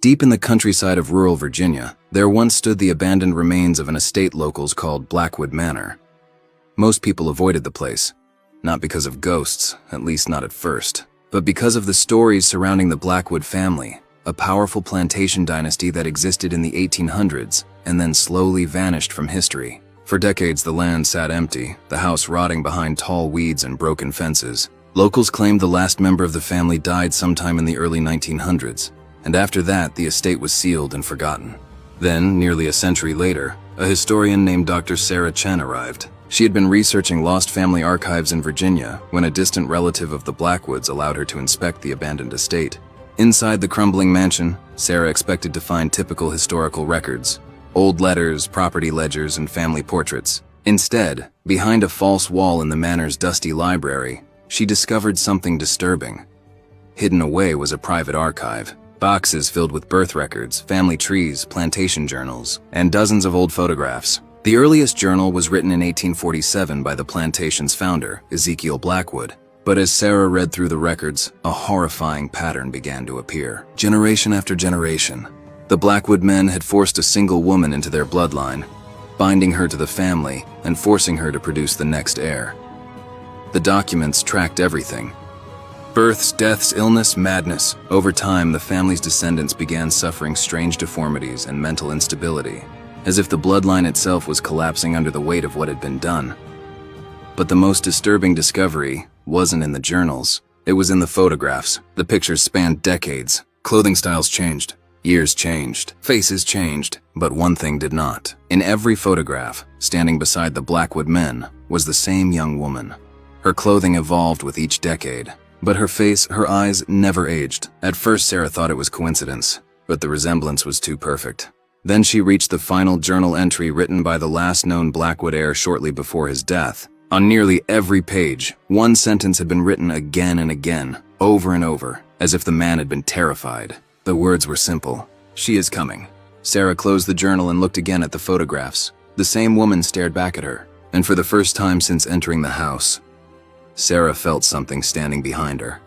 Deep in the countryside of rural Virginia, there once stood the abandoned remains of an estate locals called Blackwood Manor. Most people avoided the place, not because of ghosts, at least not at first, but because of the stories surrounding the Blackwood family, a powerful plantation dynasty that existed in the 1800s and then slowly vanished from history. For decades, the land sat empty, the house rotting behind tall weeds and broken fences. Locals claimed the last member of the family died sometime in the early 1900s, and after that, the estate was sealed and forgotten. Then, nearly a century later, a historian named Dr. Sarah Chen arrived. She had been researching lost family archives in Virginia when a distant relative of the Blackwoods allowed her to inspect the abandoned estate. Inside the crumbling mansion, Sarah expected to find typical historical records: old letters, property ledgers, and family portraits. Instead, behind a false wall in the manor's dusty library, she discovered something disturbing. Hidden away was a private archive. Boxes filled with birth records, family trees, plantation journals, and dozens of old photographs. The earliest journal was written in 1847 by the plantation's founder, Ezekiel Blackwood. But as Sarah read through the records, a horrifying pattern began to appear. Generation after generation, the Blackwood men had forced a single woman into their bloodline, binding her to the family and forcing her to produce the next heir. The documents tracked everything: births, deaths, illness, madness. Over time, the family's descendants began suffering strange deformities and mental instability, as if the bloodline itself was collapsing under the weight of what had been done. But the most disturbing discovery wasn't in the journals. It was in the photographs. The pictures spanned decades. Clothing styles changed. Years changed. Faces changed. But one thing did not. In every photograph, standing beside the Blackwood men, was the same young woman. Her clothing evolved with each decade, but her face, her eyes, never aged. At first, Sarah thought it was coincidence, but the resemblance was too perfect. Then she reached the final journal entry written by the last known Blackwood heir shortly before his death. On nearly every page, one sentence had been written again and again, over and over, as if the man had been terrified. The words were simple: "She is coming." Sarah closed the journal and looked again at the photographs. The same woman stared back at her, and for the first time since entering the house, Sarah felt something standing behind her.